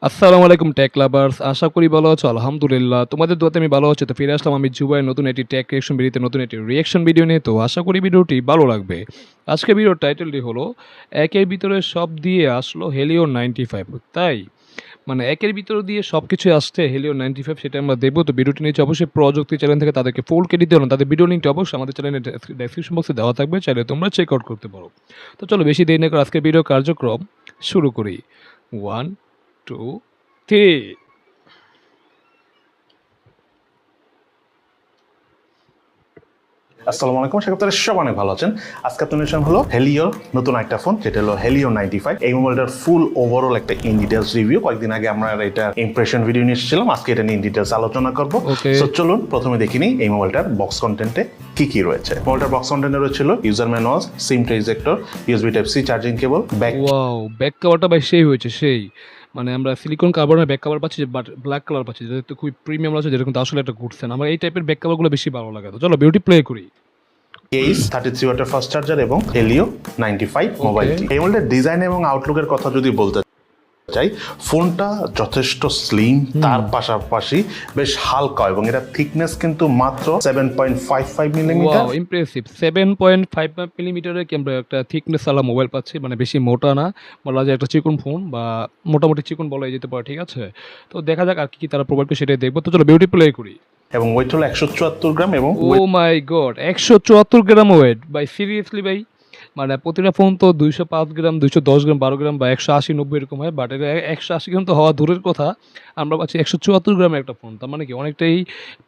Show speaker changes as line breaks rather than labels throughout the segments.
আসসালামু আলাইকুম take lovers, আশা করি ভালো আছো। আলহামদুলিল্লাহ তোমাদের দোয়াতে আমি ভালো আছি। তো ফিরে আসলাম আমি জুবাই নতুন একটি টেক রিয়েকশন ভিডিওতে, নতুন একটি রিয়েকশন ভিডিও নিয়ে। তো আশা করি ভিডিওটি ভালো লাগবে। আজকে ভিডিওর টাইটেলটি হলো একের ভিতরে সব দিয়ে আসলো হেলিও 95। তাই মানে একের ভিতরে দিয়ে সব কিছু আসছে হেলিও 95, সেটা আমরা দেখবো। তো ভিডিওটি নিচে অবশ্যই প্রযুক্তি চ্যানেল থেকে তাদেরকে ফুল ক্রেডিট দেওয়া, তাদের ভিডিও লিঙ্কটা অবশ্যই আমাদের চ্যানেলের ডেসক্রিপশন বক্সে দেওয়া থাকবে, চাইলে তোমরা চেক আউট করতে পারো। তো চলো বেশি দেরি না করে আজকের ভিডিও কার্যক্রম শুরু করি। 1 2 3।
আসসালামু আলাইকুম, আশা করি আপনারা সব অনেক ভালো আছেন। আজকে আপনাদের নিয়ে হলো হেলিওর নতুন একটা ফোন, যেটা হলো হেলিও 95। এই মোবাইলটার ফুল ওভারঅল একটা ইন ডিটেলস রিভিউ। কয়েকদিন আগে আমরা এটা ইমপ্রেশন ভিডিও নিয়ে এসেছিলাম, আজকে এটা নিয়ে ইন ডিটেলস আলোচনা করবো।
Okay.
তো চলুন প্রথমে দেখি নিই এই মোবাইলটার বক্স কন্টেন্টে কি কি রয়েছে। মোবাইলটার বক্স কন্টেন্টে রয়েছিল ইউজার ম্যানুয়াল, সিম ট্রানজেক্টর, USB type C charging cable, back
wow, back কভারটা ভাই সেই হয়েছে সেই। মানে আমরা সিলিকন কার্বনের ব্যাক কভার পাচ্ছি, বাট ব্ল্যাক কালার পাচ্ছি, যেটা তো খুবই প্রিমিয়াম আছে, যেটা কিন্তু আসলে একটা গুডস। আমার এই টাইপের ব্যাক কভারগুলো বেশি ভালো লাগে। তো চলো বিউটি প্লে করি।
কেস 33 ওয়াটের ফাস্ট চার্জার এবং হেলিও 95 মোবাইলটি। এই মোবাইলটার ডিজাইন এবং আউটলুকের কথা যদি বলতে চাই, ফোনটা যথেষ্ট স্লিম, তার পাশাপাশি বেশ হালকা এবং এটা থিকনেস কিন্তু মাত্র 7.55 মিলিমিটার।
ওয়াও ইমপ্রেসিভ, 7.5 মিলিমিটারের আমরা একটা থিকনেস আলা মোবাইল পাচ্ছি, মানে বেশি মোটা না, বলা যায় একটা চিকন ফোন, বা মোটামুটি চিকন বলাই যেতে পারে, ঠিক আছে। তো দেখা যাক আর কি কি তারা প্রোভাইড করে, সেটাই দেখবো। তো চলো বিউটি প্লে করি।
এবং ওয়েট হলো 174 গ্রাম এবং
ও মাই গড, 174 গ্রাম ওয়েট! ভাই সিরিয়াসলি ভাই, মানে প্রতিটা ফোন তো 205 গ্রাম, 210 গ্রাম, 12 গ্রাম বা 180-90 এরকম হয়, বাট এটা 180 গ্রাম তো হওয়া দূরের কথা, আমরা পাচ্ছি 174 গ্রামের একটা ফোন। তার মানে কি অনেকটাই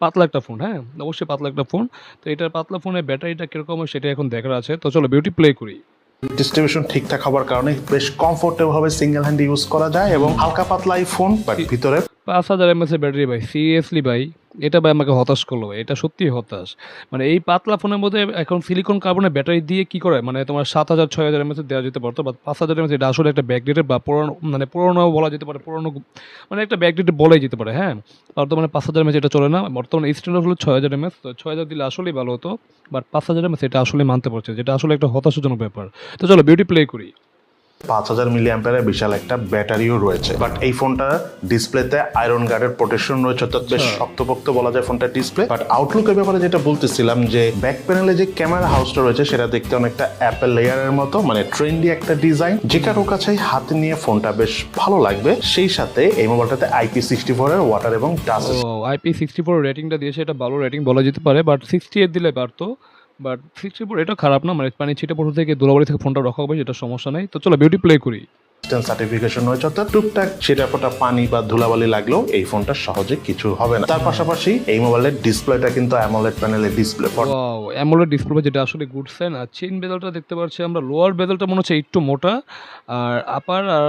পাতলা একটা ফোন। হ্যাঁ, অবশ্যই পাতলা একটা ফোন। তো এটার পাতলা ফোনের ব্যাটারিটা কীরকম হয় সেটা এখন দেখার আছে। তো চলো বিউটি প্লে করি।
ডিস্ট্রিবিউশন ঠিকঠাক হওয়ার কারণে বেশ কমফোর্টেবল ভাবে সিঙ্গেল হ্যান্ড ইউজ করা যায় এবং হালকা পাতলা এই ফোন, বাট ভিতরে
5000 mAh ব্যাটারি ভাই, সিরিয়াসলি ভাই, এটা ভাই আমাকে হতাশ করলো ভাই, এটা সত্যিই হতাশ। মানে এই পাতলা ফোনের মধ্যে এখন সিলিকন কার্বনের ব্যাটারি দিয়ে কি করে, মানে তোমার 7000-6000 mAh দেওয়া যেতে পারতো, বা 5000 mAh, এটা আসলে একটা ব্যাকডেটেড বা পুরোনো, মানে পুরোনো বলা যেতে পারে, পুরোনো মানে একটা ব্যাকডেটেড বলাই যেতে পারে। হ্যাঁ, বর্তমানে 5000 mAh এটা চলে না, বর্তমানে স্ট্যান্ডার্ড হলো 6000 mAh। তো 6000 দিলে আসলেই ভালো হতো, বাট 5000 mAh এটা আসলে মানতে পারছে, যেটা আসলে একটা হতাশাজনক ব্যাপার। তো চলো বিউটি প্লে করি।
5000 মিলি অ্যাম্পিয়ারের বিশাল একটা ব্যাটারিও রয়েছে। বাট এই ফোনটা ডিসপ্লেতে আয়রন গার্ডের প্রোটেকশন রয়েছে, অর্থাৎ বেশ শক্তপোক্ত বলা যায় ফোনটার ডিসপ্লে। বাট আউটলুকের ব্যাপারে যেটা বলতেছিলাম, যে ব্যাক প্যানেলে যে ক্যামেরা হাউসটা রয়েছে সেটা দেখতে অনেকটা অ্যাপেল লেয়ারের মতো, মানে ট্রেন্ডি একটা ডিজাইন, যে কারো কাছেই হাতে নিয়ে ফোনটা বেশ ভালো লাগবে। সেই সাথে এই মোবাইলটাতে IP64 এর ওয়াটার এবং ডাস্ট
ও, IP64 রেটিংটা দিয়েছে, এটা ভালো রেটিং বলা যেতে পারে, বাট 68 দিলে পারতো। বাট 64 এটা খারাপ না, মানে পানি ছিটে পড়ে থেকে ধুলাবাড়ি থেকে ফোনটা রক্ষা হবে, সেটা সমস্যা নেই। তো চলো বিউটি প্লে করি।
সার্টিফিকেশন রয়েছে, অর্থাৎ টুকটাক ছিটাফোটা পানি বা ধুলাবালি লাগলেও এই ফোনটা সহজে কিছু হবে না। তার পাশাপাশি এই মোবাইলের ডিসপ্লেটা কিন্তু অ্যামোলেড প্যানেলের ডিসপ্লে।
ওয়াও, অ্যামোলেড ডিসপ্লে, যেটা আসলে গুড সাইন। আর চেইন বেজেলটা দেখতে পাচ্ছি আমরা, লোয়ার বেজেলটা মনে হচ্ছে একটু মোটা, আর আপার আর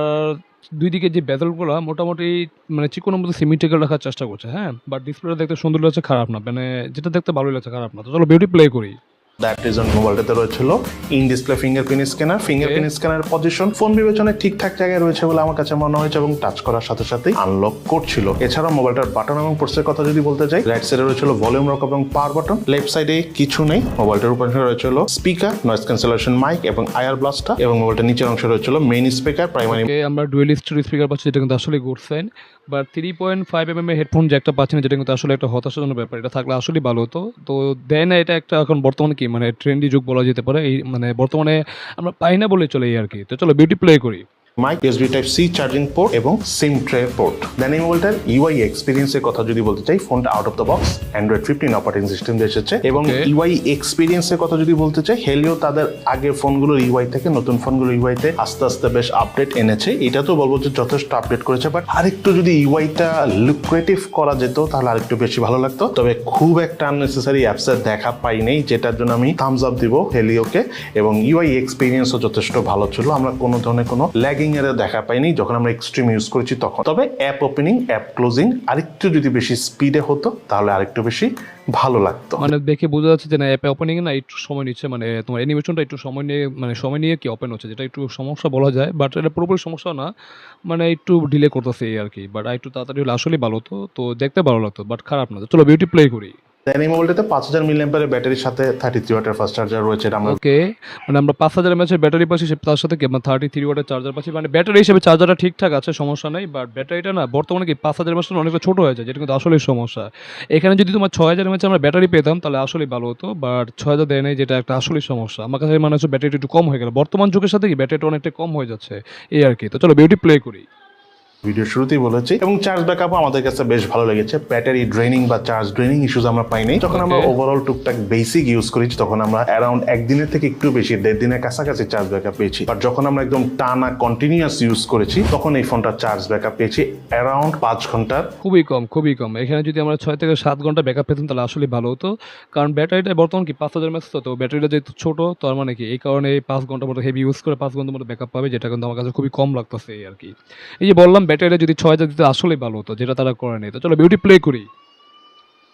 দুই দিকে যে বেজেলগুলো মোটামুটি মানে চিকনের মধ্যে সিমেট্রিক্যাল রাখার চেষ্টা করছে। হ্যাঁ, বাট ডিসপ্লেটা দেখতে সুন্দর লাগছে, খারাপ না, মানে যেটা দেখতে ভালোই লাগছে, খারাপ না। তো চলো বিউটি প্লে করি।
দ্যাট রিজন মোবাইলটাতে রয়েছিল in display fingerprint scanner. Fingerprint স্ক্যানারের পজিশন ফোন বিবেচনায় ঠিকঠাক জায়গায় রয়েছে বলে আমার কাছে মনে হয়েছে, এবং টাচ করার সাথে সাথেই আনলক করছিল। এছাড়াও মোবাইলটার বাটন এবং পোর্টসের কথা যদি বলতে চাই, রাইট সাইডে রয়েছিল ভলিউম রক এবং পাওয়ার বাটন, লেফট সাইডে কিছু নেই। মোবাইলটার উপরে রয়েছিল স্পিকার, নয়েজ ক্যান্সেলেশন মাইক এবং আয়ার ব্লাস্টার, এবং মোবাইলটার নিচের অংশে রয়েছিল মেইন স্পিকার, প্রাইমারি।
আমরা ডুয়েল স্পিকার পাচ্ছি, যেটা কিন্তু আসলে গুড সাইন। বাট 3.5 এর হেডফোন জ্যাকটা পাচ্ছি না, যেটা কিন্তু আসলে একটা হতাশাজনক ব্যাপার। এটা থাকলে আসলেই ভালো হতো। তো দেয় না, এটা একটা এখন বর্তমানে কি মানে ট্রেন্ডি যুগ বলা যেতে পারে, এই মানে বর্তমানে আমরা পাই না বলে চলে এই আর কি। তো চলো বিউটি প্লে করি।
Mic, USB type C charging port এবং সিম ট্রে পোর্ট। দেন এই মোবাইলটার ইউআই এক্সপিরিয়েন্সের কথা যদি বলতে চাই, ফোনটা out of the box Android 15 operating system দিয়ে এসেছে। এবং ইউআই এক্সপিরিয়েন্সের কথা যদি বলতে চাই, হেলিও তাদের আগের ফোনগুলোর ইউআই থেকে নতুন ফোনগুলোর ইউআইতে আস্তে আস্তে বেশ আপডেট এনেছে। এটা তো বলবো যে যথেষ্ট আপডেট করেছে, বাট আরেকটু যদি ইউআইটা লুক্রেটিভ করা যেত তাহলে আরেকটু বেশি ভালো লাগতো। তবে খুব একটা আননেসেসারি অ্যাপসের দেখা পাই নেই, যেটার জন্য আমি থামস আপ দিব হেলিওকে। এবং ইউআই এক্সপিরিয়েন্সও যথেষ্ট ভালো ছিল, আমরা কোনো ধরনের কোনো ল্যাগিং এর দেখা পাইনি যখন আমরা এক্সট্রিম ইউজ করেছি তখন। তবে অ্যাপ ওপেনিং, অ্যাপ ক্লোজিং আরেকটু যদি বেশি স্পিডে হতো তাহলে আরেকটু বেশি ভালো লাগতো।
মানে দেখে বোঝা যাচ্ছে যে না, অ্যাপে ওপেনিং না একটু সময় নিচ্ছে, মানে তোমার অ্যানিমেশনটা একটু সময় নিয়ে, মানে সময় নিয়ে কি ওপেন হচ্ছে, যেটা একটু সমস্যা বলা যায়। বাট এটা পুরোপুরি সমস্যা না, মানে একটু ডিলে করতেছে এই আর কি। বাট একটু তাড়াতাড়ি হলে আসলেই ভালো হতো, তো দেখতে ভালো লাগতো, বাট খারাপ না। তো চলো বিউটি প্লে করি।
দেন এই মোবাইলটাতে 5000 মিলিঅ্যাম্পিয়ারের ব্যাটারির সাথে 33 ওয়াটের ফাস্ট চার্জার রয়েছে, এটা আমরা
ওকে, মানে আমরা 5000 এমএএইচ ব্যাটারি পাচ্ছি, তার সাথে কি আমরা 33 ওয়াটের চার্জার পাচ্ছি, মানে ব্যাটারি হিসেবে চার্জারটা ঠিকঠাক আছে, সমস্যা নেই। বাট ব্যাটারিটা না বর্তমানে কি 5000 এমএএইচ অনেকটা ছোট হয়ে যায়, যেটা কিন্তু আসলেই সমস্যা। এখানে যদি তোমার 6000 এমএএইচ আমরা ব্যাটারি পেতাম তাহলে আসলেই ভালো হতো, বাট 6000 দেয় নাই, যেটা একটা আসলেই সমস্যা। আমার কাছে মনে হচ্ছে ব্যাটারিটা একটু কম হয়ে গেল, বর্তমান যুগের সাথে কি ব্যাটারিটা অনেকটা কম হয়ে যাচ্ছে এই আর কি। তো চলো বিউটি প্লে করি।
ভিডিও শুরুতেই বলেছি, এবং চার্জ ব্যাকআপও আমাদের কাছে বেশ ভালো লেগেছে। ব্যাটারি ড্রেনিং বা চার্জ ড্রেনিং ইস্যুস আমরা পাইনি। যখন আমরা ওভারঅল টুকটাক বেসিক ইউজ করেছি তখন আমরা অ্যারাউন্ড একদিনের থেকে একটু বেশি 1.5 দিনের কাছাকাছি চার্জ ব্যাকআপ পেয়েছি। বাট যখন আমরা একদম টানা কন্টিনিউয়াস ইউজ করেছি তখন এই ফোনটার চার্জ ব্যাকআপ পেয়েছি অ্যারাউন্ড 5 ঘন্টার।
খুবই কম, খুবই কম। এখানে যদি আমরা 6 থেকে 7 ঘন্টা ব্যাকআপ পেতাম তাহলে আসলে ভালো হতো, কারণ ব্যাটারিটা বর্তমান কি 5000 এমএএইচ, তো ব্যাটারিটা যেহেতু ছোট, তার মানে কি এই কারণে 5 ঘন্টা মতো হেভি ইউজ করে 5 ঘন্টার মতো ব্যাকআপ পাবে, যেটা কিন্তু আমার কাছে খুবই কম লাগতেছে এই আর কি। এই যে বললাম ব্যাটারিটা যদি 6000 দিতে আসলেই ভালো হতো, যেটা তারা করে নেই। তো চলো বিউটি প্লে করি।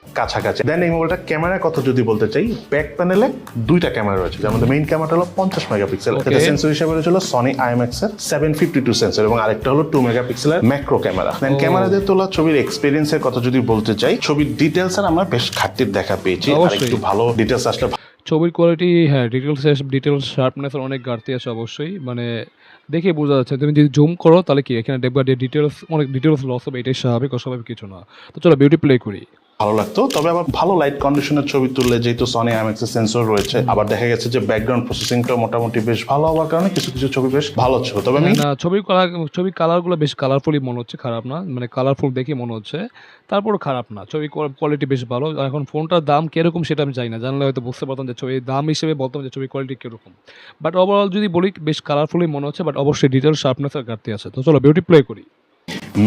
কাছাকাছি। দেন এই মোবাইলটা ক্যামেরার কথা যদি বলতে চাই, ব্যাক প্যানেলে 2টা ক্যামেরা রয়েছে, যার মধ্যে মেইন ক্যামেরাটা হলো 50 মেগাপিক্সেল, এটা সেন্সর হিসেবে রয়েছিল সনি IMX এর 752 সেন্সর, এবং আরেকটা হলো 2 মেগাপিক্সেলের ম্যাক্রো ক্যামেরা। দেন ক্যামেরা দিয়ে তোলা ছবির এক্সপেরিয়েন্সের কথা যদি বলতে চাই, ছবির ডিটেলস আর আমরা বেশ ঘাটতির দেখা পেয়েছি, আর একটু ভালো ডিটেলস আসলে।
ছবির কোয়ালিটি, হ্যাঁ, ডিটেলস শার্পনেসের অনেক ঘাটতি আছে অবশ্যই, মানে দেখে বোঝা যাচ্ছে। তুমি যদি জুম করো তাহলে কি এখানে দেখবা যে অনেক ডিটেলস লস হবে, এটাই স্বাভাবিক, অস্বাভাবিক কিছু না। তো চলো বিউটি প্লে করি।
ভালো লাগতো, তবে আবার ভালো লাইট কন্ডিশনের ছবি তুললে যেহেতু সনি IMX এর সেন্সর রয়েছে, আবার দেখা গেছে যে ব্যাকগ্রাউন্ড প্রসেসিংটা মোটামুটি বেশ ভালো হওয়ার কারণে কিছু কিছু ছবি বেশ ভালো ছিল। তবে আমি
না, ছবির কালারগুলো বেশ কালারফুলি মনে হচ্ছে, খারাপ না, মানে কালারফুল দেখে মনে হচ্ছে, তারপর খারাপ না। ছবি কোয়ালিটি বেশ ভালো। এখন ফোনটার দাম কিরকম সেটা আমি জানি না, জানলে হয়তো বুঝতে পারতাম যে ছবির দাম হিসেবে বলতাম যে ছবির কোয়ালিটি কিরকম। বাট ওভারঅল যদি বলি বেশ কালারফুলি মনে হচ্ছে, বাট অবশ্যই ডিটেল শার্পনেসের ঘাটতি আছে। তো চলো বিউটি প্লে করি।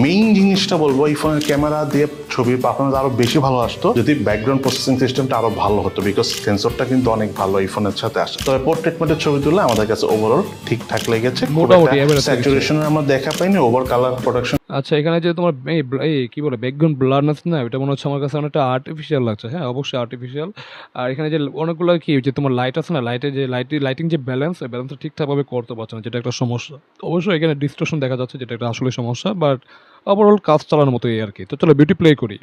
মেইন জিনিসটা বলবো, এই ফোনের ক্যামেরা দিয়ে ছবির পারফরমেন্স আরো বেশি ভালো আসতো যদি ব্যাকগ্রাউন্ড প্রসেসিং সিস্টেমটা আরো ভালো হতো, বিকজ সেন্সরটা কিন্তু অনেক ভালো এই ফোনের সাথে আসে। তবে পোর্ট্রেট মোডে ছবি তুললে আমাদের কাছে ওভারঅল ঠিকঠাক লেগেছে,
মোটামুটি
স্যাচুরেশনের আমরা দেখা পাইনি, ওভার কালার প্রোডাকশন।
আচ্ছা, এখানে যে তোমার এই কি বলে ব্যাকগ্রাউন্ড ব্লারনেস না, এটা মনে হচ্ছে আমার কাছে অনেকটা আর্টিফিশিয়াল লাগছে। হ্যাঁ, অবশ্যই আর্টিফিশিয়াল। আর এখানে যে অনেকগুলো কি যে তোমার লাইট আছে না, লাইটিং যে ব্যালেন্স, ওই ব্যালেন্সটা ঠিকঠাকভাবে করতে পারছে না, যেটা একটা সমস্যা। অবশ্যই এখানে ডিস্টরশন দেখা যাচ্ছে, যেটা একটা আসলে সমস্যা, বাট ওভারঅল কাজ চালানোর মতো এই আর কি। তো চলো বিউটি প্লে করি।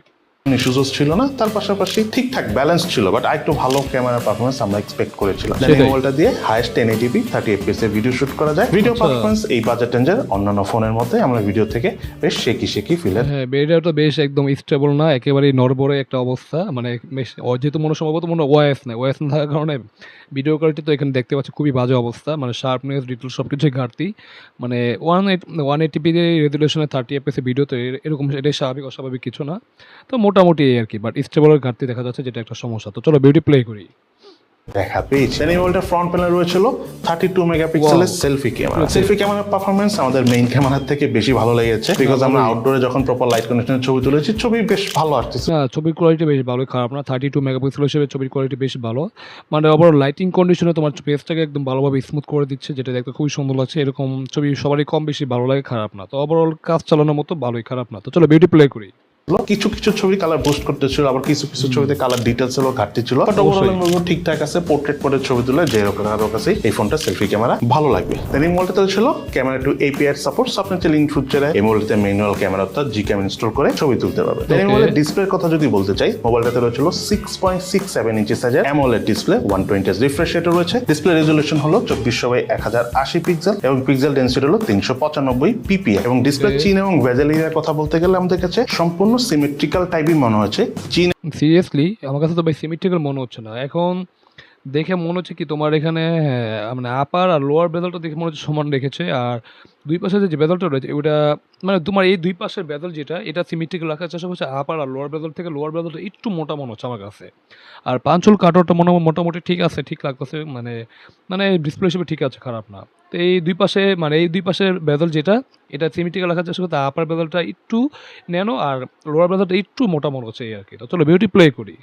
ইস্যুস ছিল না, তার পাশাপাশি ঠিকঠাক ব্যালেন্স ছিল, বাট আরেকটু ভালো ক্যামেরা পারফরমেন্স আমরা এক্সপেক্ট করেছিলাম। এই মোবাইলটা দিয়ে হাইয়েস্ট 1080p 30 fps এর ভিডিও শুট করা যায়। ভিডিও পারফরমেন্স এই বাজেট রেঞ্জের অন্যান্য ফোনের মধ্যে আমরা ভিডিও থেকে বেশ শেকি ফিল।
হ্যাঁ, ভিডিওটা বেশ একদম স্টেবল না, একেবারেই নড়বড়ে একটা অবস্থা, মানে যেহেতু সম্ভবত ওয়াইএস না থাকার কারণে ভিডিও কোয়ালিটি তো এখানে দেখতে পাচ্ছি খুবই বাজে অবস্থা, মানে শার্পনেস ডিটেল সব কিছুই ঘাটতি। মানে 180p রেজুলেশনে 30 fps ভিডিও, তো এরকম এটাই স্বাভাবিক, অস্বাভাবিক কিছু না। তো মোটামুটি এই আর কি, বাট স্টেবলের ঘাটতি দেখা যাচ্ছে, যেটা একটা সমস্যা। তো চলো বিউটি প্লে করি।
দেখা পেয়েছি। এই মোবাইলটা ফ্রন্ট প্যানেল রয়েছিল 32 মেগাপিক্সেলের সেলফি ক্যামেরা। সেলফি ক্যামেরার পারফরমেন্স আমাদের মেইন ক্যামেরার থেকে বেশি ভালো লেগেছে, বিকজ আমরা আউটডোরে যখন প্রপার লাইট কন্ডিশনের ছবি তুলেছি, ছবি বেশ ভালো আসছে।
হ্যাঁ, ছবির কোয়ালিটি বেশ ভালো, খারাপ না। 32 মেগাপিক্সেল হিসেবে ছবির কোয়ালিটি বেশ ভালো, মানে ওভারঅল লাইটিং কন্ডিশনে তোমার ফেসটাকে একদম ভালোভাবে স্মুথ করে দিচ্ছে, যেটা দেখতে খুবই সুন্দর লাগছে। এরকম ছবি সবারই কম বেশি ভালো লাগে, খারাপ না। তো ওভারঅল কাজ চালানোর মতো ভালোই, খারাপ না। তো চলো বিউটি প্লে করি।
কিছু কিছু ছবি কালার বুস্ট করতেছিল, আবার কিছু কিছু ছবিতে কালার ডিটেলস এর ঘাটতি ছিল, বাট ওভারঅল বলবো ঠিকঠাক আছে। পোর্ট্রেট মোডে ছবি তুলে যে কারোর কাছে এই ফোনটা সেলফি ক্যামেরা ভালো লাগবে। দেন এই মোবাইলটাতে ছিল ক্যামেরা টু API সাপোর্ট, আপনি চাইলে ইন ফিউচারে এই মোবাইলটাতে ম্যানুয়াল ক্যামেরা অর্থাৎ Gcam ইনস্টল করে ছবি তুলতে পারবে। দেন এই মোবাইলের ডিসপ্লের কথা যদি বলতে চাই, মোবাইলটাতে রয়েছিল 6.67 ইঞ্চি সাইজের AMOLED ডিসপ্লে, 120 রিফ্রেশ রেট রয়েছে। ডিসপ্লে রেজোলিউশন হলো 2400x1080 পিক্সেল এবং পিক্সেল ডেনসিটি হলো 395 ppi, এবং ডিসপ্লে চিন এবং বেজেল এরিয়ার কথা বলতে গেলে আমাদের কাছে সম্পূর্ণ সিমেট্রিক্যাল টাইপই মনে হচ্ছে। চীন
সিরিয়াসলি আমার কাছে তো ভাই সিমেট্রিক্যাল মনে হচ্ছে না, এখন দেখে মনে হচ্ছে কি তোমার এখানে, মানে আপার আর লোয়ার বেজেলটা দেখে মনে হচ্ছে সমান রেখেছে, আর দুই পাশে যে বেজেলটা রয়েছে ওটা, মানে তোমার এই দুই পাশের বেজেল যেটা, এটা সিমেট্রিক্যাল রাখার চেষ্টা করছে। আপার আর লোয়ার বেজেল থেকে লোয়ার বেজেলটা একটু মোটা মনে হচ্ছে আমার কাছে, আর পাঁচল কাটারটা মোটামুটি ঠিক আছে, ঠিক লাগতেছে, মানে মানে ডিসপ্লে হিসেবে ঠিক আছে, খারাপ না। তো এই দুই পাশে, মানে এই দুই পাশের বেজেল যেটা, এটা সিমেট্রিক্যাল রাখার চেষ্টা করতে, আপার বেজেলটা একটু ন্যানো আর লোয়ার বেজেলটা একটু মোটা মনে হচ্ছে এই আর কি। তো চলো বিউটি প্লে করি।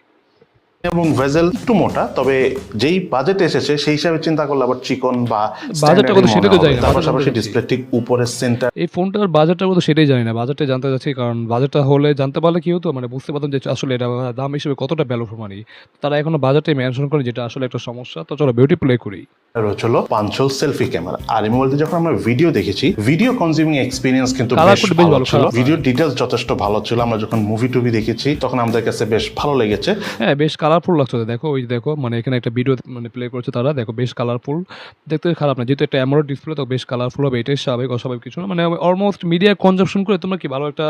এবং ভেজেল একটু মোটা, তবে যেই বাজেট এসেছে সেই হিসাবে চিন্তা করলে আবার চিকন বা
বাজেটটা কত সেটা তো জানি না,
তার
বাজেট
পাশাপাশি
জানতে চাচ্ছি।
ডিসপ্লে ঠিক উপরের সেন্টার
এই ফোনটার বাজেটটা কত সেটাই জানি না, বাজেটটা জানতে চাচ্ছি, কারণ বাজেটটা হলে জানতে পারলে কি হতো, মানে বুঝতে পারতাম যে আসলে এটা দাম হিসেবে কতটা ভ্যালু ফর মানি। তারা এখনো বাজেটে মেনশন করে, যেটা আসলে একটা সমস্যা। তো চলো বিউটি প্লে করি।
হচ্ছিল পাঞ্চল সেলফি ক্যামেরা। আর আমি বলতে যখন আমরা ভিডিও দেখেছি, ভিডিও কনজিউমিং এক্সপিরিয়েন্স কিন্তু
Colour
বেশ
কিন্তু বেশ
ভালো
ভালো,
ছিল,
খারাপ না।
ভিডিও ডিটেলস যথেষ্ট ভালো ছিল। আমরা যখন মুভি টুভি দেখেছি তখন আমাদের কাছে বেশ ভালো লেগেছে।
হ্যাঁ, বেশ কালারফুল লাগছে। দেখো ওই যে দেখো, মানে এখানে একটা ভিডিও মানে প্লে করছে তারা, দেখো বেশ কালারফুল, দেখতে খারাপ না। যেহেতু একটা অ্যামোলেড ডিসপ্লে, তো বেশ কালারফুল হবে, এটাই স্বাভাবিক, অস্বাভাবিক কিছু না। মানে অলমোস্ট মিডিয়া কনজাম্পশন করে তোমরা কি ভালো একটা,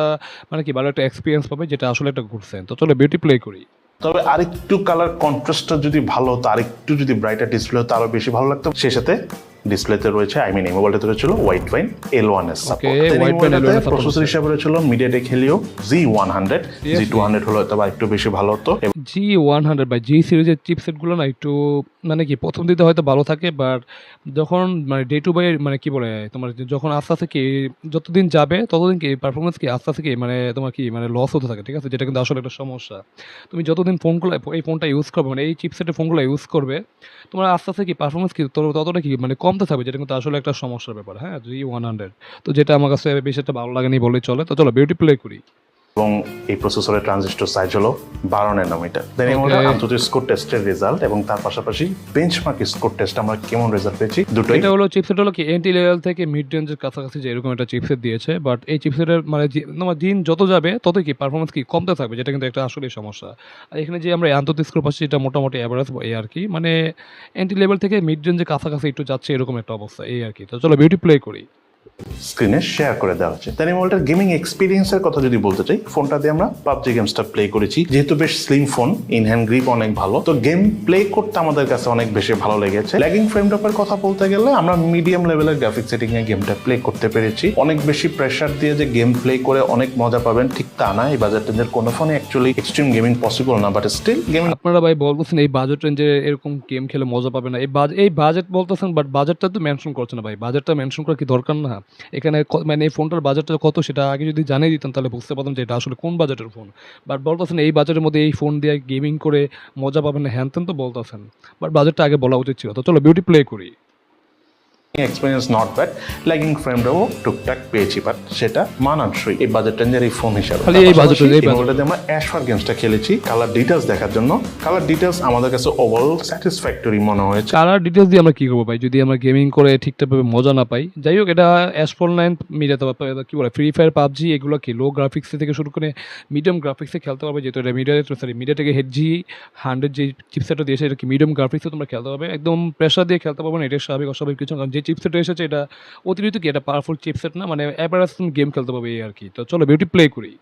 মানে কি ভালো একটা এক্সপিরিয়েন্স পাবে, যেটা আসলে একটা ঘুরছেন। তো চলো বিউটি প্লে করি।
তবে আরেকটু কালার কন্ট্রাস্টটা যদি ভালো হতো, আরেকটু যদি ব্রাইটার ডিসপ্লে হতো আরো বেশি ভালো লাগতো। সেই সাথে ডিসপ্লেতে রয়েছে, আই মিন এই মোবাইলটাতে রয়েছিল হোয়াইট পাইন L1 এর সাপোর্ট।
White Pine L1 এর support
প্রসেসর
আছে।
হিসেবে রয়েছিল MediaTek Helio Z100,
Yes,
Z200 হলো হয়তো বা একটু বেশি ভালো হতো।
G100 বা জি সিরিজের চিপসেটগুলো না একটু, মানে কি প্রথম দিকে হয়তো ভালো থাকে, বাট যখন মানে ডে টু বাই, মানে কি বলে তোমার যখন আস্তে আস্তে কি যতদিন যাবে ততদিন কি পারফরমেন্স কি আস্তে আস্তে কি মানে তোমার কি মানে লস হতে থাকে, ঠিক আছে, যেটা কিন্তু আসলে একটা সমস্যা। তুমি যতদিন ফোনগুলো এই ফোনটা ইউজ করবে, মানে এই চিপসেটের ফোনগুলো ইউজ করবে, তোমার আস্তে আস্তে কি পারফরমেন্স কি ততটা কি মানে কমতে থাকবে, যেটা কিন্তু আসলে একটা সমস্যার ব্যাপার। হ্যাঁ, G100, তো যেটা আমার কাছে বেশি একটা ভালো লাগেনি বলেই চলে। তো চলো বিউটি প্লে করি।
এবং এই প্রসেসরের ট্রানজিস্টর সাইজ হলো 12 ন্যানোমিটার। দেন এই মোবাইলের আন্তর্জাতিক স্কোর টেস্টের রেজাল্ট এবং তার পাশাপাশি বেঞ্চমার্ক স্কোর টেস্ট আমরা কেমন রেজাল্ট পেয়েছি দুটোই।
এটা হলো চিপসেট হলো কি এন্ট্রি লেভেল থেকে মিড রেঞ্জের কাছাকাছি, যে এরকম একটা চিপসেট দিয়েছে। বাট এই চিপসেটের মানে তোমার দিন যত যাবে ততই কি পারফরমেন্স কি কমতে থাকবে, যেটা কিন্তু একটা আসলে সমস্যা। আর এখানে যে আমরা আন্তর্জাতিক স্কোর পাচ্ছি, এটা মোটামুটি অ্যাভারেজ এই আর কি, মানে এন্ট্রি লেভেল থেকে মিড রেঞ্জের কাছাকাছি একটু যাচ্ছে, এরকম একটা অবস্থা এই আর কি। তো চলো বিউটি প্লে করি।
স্ক্রিনে শেয়ার করে দেওয়া হচ্ছে। তাই এই মোবাইলটার গেমিং এক্সপিরিয়েন্সের কথা যদি বলতে চাই, ফোনটা দিয়ে আমরা পাবজি গেমসটা প্লে করেছি। যেহেতু বেশ slim phone, in hand grip অনেক ভালো, তো গেম প্লে করতে আমাদের কাছে অনেক বেশি ভালো লেগেছে। ল্যাগিং ফ্রেম ড্রপের কথা বলতে গেলে আমরা মিডিয়াম লেভেলের গ্রাফিক সেটিং এ গেমটা প্লে করতে পেরেছি। অনেক বেশি প্রেসার দিয়ে যে গেম প্লে করে অনেক মজা পাবেন ঠিক তা না, এই বাজেট রেঞ্জের কোনো ফোনে অ্যাকচুয়ালি এক্সট্রিম গেমিং পসিবল না, বাট স্টিল গেমিং।
আপনারা ভাই বলতেছেন এই বাজেট রেঞ্জে এরকম গেম খেলে মজা পাবে না, এই বাজেট বলতেছেন, বাট বাজেটটা তো মেনশন করছে না ভাই। বাজেটটা মেনশন করা কি দরকার না? এখানে মানে এই ফোনটার বাজেটটা কত সেটা আগে যদি জানিয়ে দিতেন তাহলে বুঝতে পারতাম যে এটা আসলে কোন বাজেটের ফোন। বাট বলতেছেন এই বাজেটের মধ্যে এই ফোন দিয়ে গেমিং করে মজা পাবেন না, হ্যান ত্যান তো বলতেছেন, বাট বাজেটটা আগে বলা উচিত ছিল। তো চলো বিউটি প্লে করি।
Experience not bad, lagging frame ড্রপও টুকটাক পেয়েছি, বাট সেটা মানানসই এই বাজেট রেঞ্জের এই ফোন হিসাবে।
খালি এই বাজেটে
মোবাইলটাতে আমরা অ্যাশফার গেমসটা খেলেছি কালার ডিটেলস দেখার জন্য। কালার ডিটেলস আমাদের কাছে ওভারঅল স্যাটিসফ্যাক্টরি মনে হয়েছে।
কালার ডিটেলস দিয়ে আমরা কি করবো ভাই, যদি আমরা গেমিং করে ঠিকঠাকভাবে মজা না পাই? যাই হোক, এটা S49 মিডিয়াতে কি বলে ফ্রি ফায়ার পাবজি এগুলো কি লো গ্রাফিক্স থেকে শুরু করে মিডিয়াম গ্রাফিক্সে খেলতে পারবে, যেহেতু এটা মিডিয়া থেকে G100 যে চিপসেটটা দিয়েছে, এটা কি মিডিয়াম গ্রাফিক্সে তোমরা খেলতে পারবে, একদম প্রেশার দিয়ে খেলতে পারবে না, এটা স্বাভাবিক অস্বাভাবিক কিছু না। কারণ যে চিপসেটটা এসেছে এটা অতিরিক্ত কি এটা পাওয়ারফুল চিপসেট না, মানে অ্যাভারেজ তুমি গেম খেলতে পারবে এই আর কি। তো চলো বিউটি প্লে করি।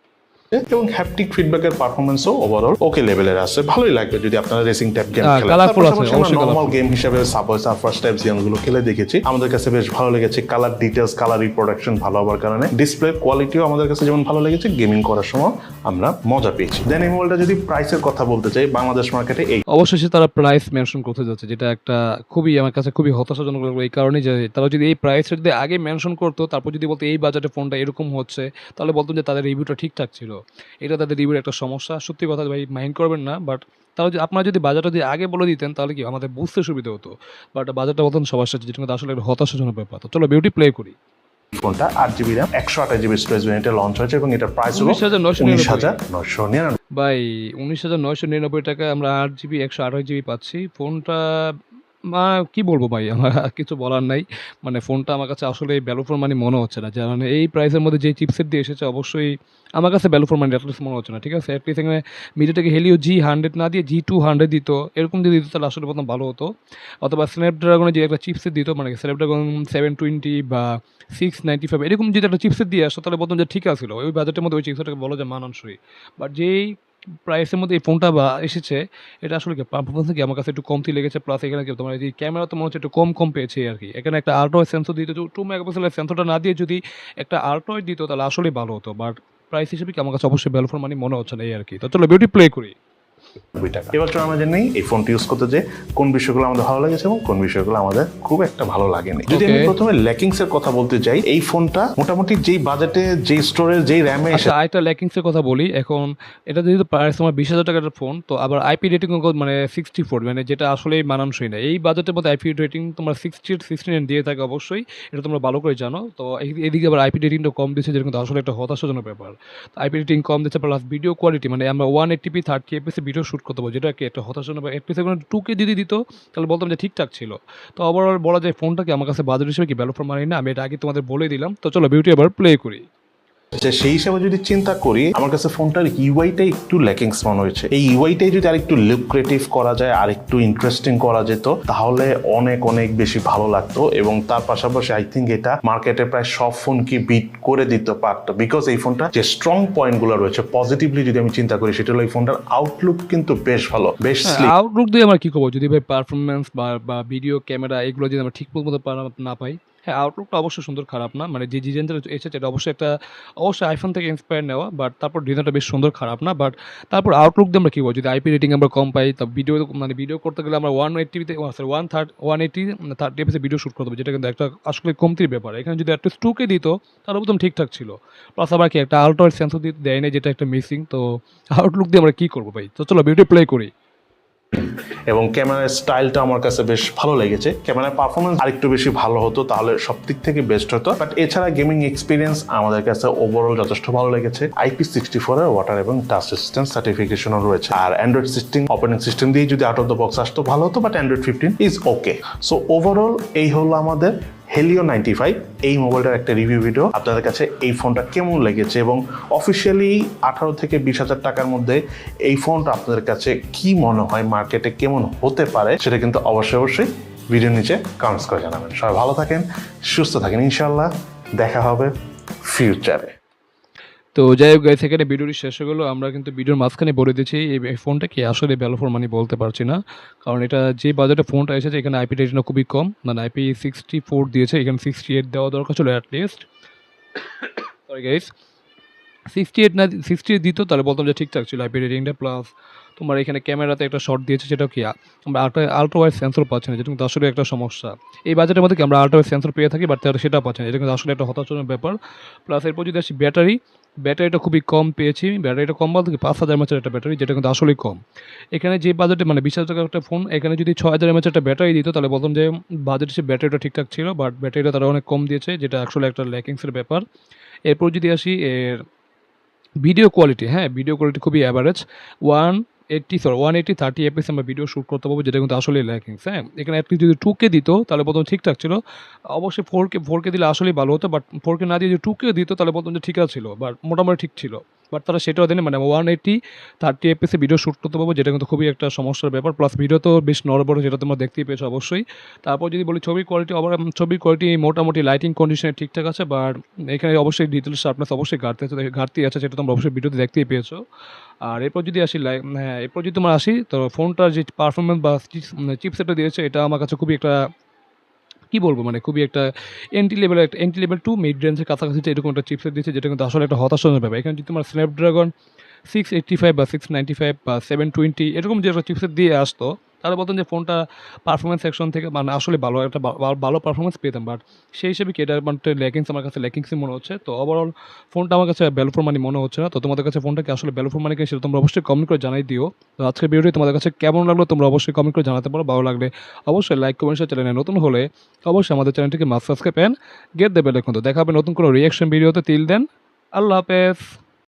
এবং হ্যাপটিক ফিডব্যাকের পারফরমেন্সও ওভারঅল ওকে লেভেলের আছে, ভালোই লাগবে যদি আপনারা রেসিং টাইপ গেম খেলেন।
কালারফুল আছে, অবশ্যই
নরমাল
কালারফুল।
গেম হিসেবে সাবওয়ে সার্ফার্স টাইপ গেমগুলো খেলে দেখেছি, আমাদের কাছে বেশ ভালো লেগেছে। কালার ডিটেলস, কালার রিপ্রোডাকশন ভালো হওয়ার কারণে ডিসপ্লে কোয়ালিটিও আমাদের কাছে যেমন ভালো লেগেছে, গেমিং করার সময় আমরা মজা পেয়েছি। দেন এই মোবাইলটা যদি প্রাইসের কথা বলতে চাই, বাংলাদেশ মার্কেটে এই
অবশেষে তারা প্রাইস মেনশন করতে যাচ্ছে, যেটা একটা খুবই আমার কাছে খুবই হতাশাজনক লাগলো। এই কারণে যে তারা যদি এই প্রাইসটা যদি আগে মেনশন করতো, তারপর যদি বলতো এই বাজেটে ফোনটা এরকম হচ্ছে, তাহলে বলতো যে তাদের রিভিউটা ঠিকঠাক ছিল। এটা তাদের রিভিউর একটা সমস্যা, সত্যি কথা ভাই, মাইন্ড করবেন না। বাট তাহলে আপনারা যদি বাজারটা যদি আগে বলে দিতেন তাহলে কি আমাদের বুঝতে সুবিধা হতো। বাট বাজারটা বলতেন সবার সাথে, যেটা কিন্তু আসলে একটা হতাশাজনক ব্যাপার। তো চলো বিউটি প্লে করি।
ফোনটা 8GB RAM 128GB storage ভেরিয়েন্টে launch হয়েছে এবং এটার প্রাইস হলো 19,999।
ভাই 19,999 টাকায় আমরা 8GB 128GB পাচ্ছি। ফোনটা কি বলবো ভাই, আমার আর কিছু বলার নাই। মানে ফোনটা আমার কাছে আসলে ভ্যালু ফর মানি মনে হচ্ছে না। যার মানে এই প্রাইসের মধ্যে যে চিপসেট দিয়ে এসেছে, অবশ্যই আমার কাছে ভ্যালু ফর মানি অ্যাটলিস্ট মনে হচ্ছে না, ঠিক আছে। অ্যাটলিস্ট এখানে মিডিয়াটেক হেলিও G100 না দিয়ে G200 দিত, এরকম যদি দিত তাহলে আসলে প্রথম ভালো হতো। অথবা স্ন্যাপড্রাগনের যে একটা চিপসেট দিত, মানে স্ন্যাপড্রাগন 720 বা 695 এরকম যদি একটা চিপসেট দিয়ে আসতো তাহলে বলতাম যে ঠিক আছে, ওই বাজেটের মধ্যে ওই চিপসেটটাকে বলা যায় মানানসই। বাট যেই প্রাইসের মধ্যে এই ফোনটা বা এসেছে, এটা আসলে কি পারফরমেন্স কি আমার কাছে একটু কমতি লেগেছে। প্লাস এখানে কি তোমার এই ক্যামেরা তো মনে হচ্ছে একটু কম পেয়েছে আর কি। এখানে একটা আল্ট্রা সেন্সর দিত, 2 মেগাপিক্সেলের সেন্সরটা না দিয়ে যদি একটা আল্ট্রা দিত তাহলে আসলেই ভালো হতো। বাট প্রাইস হিসেবে কি আমার কাছে অবশ্যই ভ্যালু ফর মানি মনে হচ্ছে না এই আর কি। তো চলো বিউটি প্লে করি।
টাকা। এবার চলো আমরা জেনে নিই এই ফোনটি ইউজ করতে যে কোন বিষয়গুলো আমাদের ভালো লেগেছে এবং কোন বিষয়গুলো আমাদের খুব একটা ভালো লাগেনি। যদি আমি প্রথমে ল্যাকিংস এর কথা বলতে চাই, এই ফোনটা মোটামুটি যেই বাজেটে, যেই স্টোরেজ, যেই র্যামে
আরেকটা ল্যাকিংস এর কথা বলি। এখন এটা যেহেতু প্রাইস তোমার 20,000 টাকার ফোন, তো আবার আইপি রেটিং মানে 64, মানে যেটা আসলে মানানসই না। এই বাজেটের মধ্যে আইপি রেটিং তোমার 69 দিয়ে থাকে অবশ্যই, এটা তোমরা ভালো করে জানো। তো এদিকে আবার আইপি রেটিংটা কম দিচ্ছে, যেটা কিন্তু আসলে একটা হতাশাজনক ব্যাপার। তো আইপি রেটিং কম দিচ্ছে, প্লাস ভিডিও কোয়ালিটি মানে আমরা 180p 30fps ভিডিও শ্যুট করতে পারবো, যেটা কি একটা হতাশাজনক। এফপিএস এখন 2K যদি দিত তাহলে বলতাম যে ঠিকঠাক ছিল। তো ওভারঅল বলা যায় ফোনটাকে আমার কাছে বাজেট হিসেবে কি ভ্যালু ফর মানি না, আমি এটা আগে তোমাদের বলে দিলাম। তো চলো ভিডিওটি আবার প্লে করি।
সেই হিসাবে যদি চিন্তা করি, আমার কাছে ফোনটার ইউআইটাই একটু ল্যাকিংস মনে হয়েছে। এই ইউআইটাই যদি আরেকটু লুক্রেটিভ করা যায়, আর একটু ইন্টারেস্টিং করা যেত, তাহলে অনেক অনেক বেশি ভালো লাগতো। এবং তার পাশাপাশি আই থিঙ্ক এটা মার্কেটে প্রায় সব ফোনকে বিট করে দিতে পারতো, বিকজ এই ফোনটা যে স্ট্রং পয়েন্টগুলো রয়েছে পজিটিভলি যদি আমি চিন্তা করি, সেটা হলো এই ফোনটার আউটলুক কিন্তু বেশ ভালো, বেশ স্লিক।
আউটলুক দিয়ে আমরা কি করবো যদি ভাই পারফরমেন্স বা ভিডিও ক্যামেরা এগুলো যদি আমরা ঠিক মতো না পাই? হ্যাঁ, আউটলুকটা অবশ্যই সুন্দর, খারাপ না। মানে যে ডিজাইনটা এসেছে এটা অবশ্যই আইফোন থেকে ইন্সপায়ার নেওয়া, বাট তারপর ডিজাইনটা বেশ সুন্দর, খারাপ না। বাট তারপর আউটলুক দিয়ে আমরা কী বলবো, যদি আইপি রেটিং আমরা কম পাই, তা ভিডিও করতে গেলে আমরা 180 ভিডিও শ্যুট করতে হবে, যেটা কিন্তু একটা আসলে কমতির ব্যাপার। এখানে যদি একটা 2K দিত তাহলে একদম ঠিকঠাক ছিল। প্লাস আবার কি একটা আল্ট্রা ওয়াইড সেন্সর দিতে দেয় না, যেটা একটা মিসিং। তো আউটলুক দিয়ে আমরা কী করবো ভাই? তো চলো ভিডিও প্লে করি।
এবং ক্যামেরার স্টাইলটা আমার কাছে বেশ ভালো লেগেছে। ক্যামেরার পারফরমেন্স আরেকটু বেশি ভালো হতো তাহলে সব দিক থেকে বেস্ট হতো। বাট এছাড়া গেমিং এক্সপিরিয়েন্স আমাদের কাছে ওভারঅল যথেষ্ট ভালো লেগেছে। IP64 এর ওয়াটার এবং টাচ রেজিস্ট্যান্স সার্টিফিকেশনও রয়েছে। আর অ্যান্ড্রয়েড অপারেটিং সিস্টেম দিয়ে যদি আউট অফ দ্য বক্স আসতো ভালো হতো, but Android 15 is okay. So overall এই হলো আমাদের Helio 95 এই মোবাইলটার একটা রিভিউ ভিডিও। আপনাদের কাছে এই ফোনটা কেমন লেগেছে এবং অফিসিয়ালি 18 থেকে 20,000 টাকার মধ্যে এই ফোনটা আপনাদের কাছে কি মনে হয়, মার্কেটে কেমন হতে পারে, সেটা কিন্তু অবশ্যই ভিডিও নিচে কমেন্টস করে জানাবেন। সবাই ভালো থাকেন, সুস্থ থাকেন, ইনশাল্লাহ দেখা হবে ফিউচারে।
তো যাই হোক গাইস, এখানে ভিডিওটি শেষ হয়ে গেলো। আমরা কিন্তু ভিডিওর মাঝখানে বলে দিচ্ছি এই ফোনটা কি আসলে ভ্যালু ফর মানি বলতে পারছি না, কারণ এটা যে বাজেটে ফোনটা এসেছে এখানে আইপি রেটিংটা খুবই কম, মানে IP64 দিয়েছে, এখানে 68 দেওয়া দরকার ছিল অ্যাটলিস্ট। সরি গাইস, 68 দিত তাহলে বলতাম যে ঠিকঠাক ছিল আইপি রেটিংটা। প্লাস তোমার এখানে ক্যামেরাতে একটা শট দিয়েছে, যেটা কি আমরা আল্ট্রা ওয়াইড সেন্সর পাচ্ছি না, যেটা কিন্তু আসলে একটা সমস্যা। এই বাজেটের মধ্যে কি আমরা আল্ট্রা ওয়াইড সেন্সর পেয়ে থাকি, বাট সেটা পাচ্ছি না, এটা কিন্তু আসলে একটা হতাশাজনক ব্যাপার। প্লাস এরপর যদি আসি ব্যাটারিটা খুবই কম পেয়েছি। ব্যাটারিটা কম বলতে কি 5,000 mAh একটা ব্যাটারি, যেটা কিন্তু আসলেই কম। এখানে যে বাজেটে মানে 20,000 টাকার একটা ফোন, এখানে যদি 6,000 mAh একটা ব্যাটারি দিত তাহলে বলতাম যে বাজেট হিসেবে ব্যাটারিটা ঠিকঠাক ছিল, বাট ব্যাটারিটা তারা অনেক কম দিয়েছে, যেটা আসলে একটা ল্যাকিংসের ব্যাপার। এরপর যদি আসি এর ভিডিও কোয়ালিটি, হ্যাঁ ভিডিও কোয়ালিটি খুবই অ্যাভারেজ। 180 30fps আমরা ভিডিও শ্যুট করতে পারবো, যেটা কিন্তু আসলে ল্যাকিংস। হ্যাঁ, এখানে অ্যাটলিস্ট যদি 2K দিত তাহলে প্রথম ঠিকঠাক ছিল। অবশ্যই 4K দিলে আসলেই ভালো হতো, বাট 4K না দিয়ে যদি 2K দিত তাহলে প্রথম যে ঠিক ছিল, বাট মোটামুটি ঠিক ছিল। বাট তারা সেটাও দেয়নি, মানে 180 30fps ভিডিও শ্যুট করতে পারবো, যেটা কিন্তু খুবই একটা সমস্যার ব্যাপার। প্লাস ভিডিও তো বেশ নড়বড়, যেটা তোমরা দেখতেই পেয়েছো অবশ্যই। তারপর যদি বলি ছবির কোয়ালিটি মোটামুটি লাইটিং কন্ডিশনে ঠিকঠাক আছে, বাট এখানে অবশ্যই ডিজিটাল শার্পনেস অবশ্যই ঘাটতি আছে, সেটা তোমরা অবশ্যই ভিডিওতে দেখতেই পেয়েছো। আর এরপর যদি তোমার আসি, তো ফোনটার যে পারফরমেন্স বা চিপসেটটা দিয়েছে, এটা আমার কাছে খুবই একটা কী বলবো, মানে খুবই একটা এন্ট্রি লেভেল টু মিড রেঞ্জের কাছাকাছি এরকম একটা চিপসেট দিয়েছে, যেটা কিন্তু আসলে একটা হতাশাজনক ব্যাপার। এখানে যদি তোমার স্ন্যাপড্রাগন 685 বা 695 বা 720 এরকম যে একটা চিপসেট দিয়ে আসতো, তাহলে বলতেন যে ফোনটা পারফরমেন্স সেকশন থেকে মানে আসলে ভালো পারফরমেন্স পেতাম। বাট সেই হিসেবে কি এটা মানে ল্যাকিংস, আমার কাছে ল্যাকিংসই মনে হচ্ছে। তো ওভারঅল ফোনটা আমার কাছে ভ্যালু ফর মানি মনে হচ্ছে না। তো তোমাদের কাছে ফোনটা কি আসলে ভ্যালু ফর মানি, সেটা তোমরা অবশ্যই কমেন্ট করে জানাই দিও। তো আজকের ভিডিওটি তোমাদের কাছে কেমন লাগলো তোমরা অবশ্যই কমেন্ট করে জানাতে পারো। ভালো লাগলে অবশ্যই লাইক কমেন্ট, চ্যানেলে নতুন হলে অবশ্যই আমাদের চ্যানেলটিকে must subscribe and get the bell icon. তো দেখা হবে নতুন কোনো রিয়াকশন ভিডিওতে। টিল দেন, আল্লাহ হাফেজ।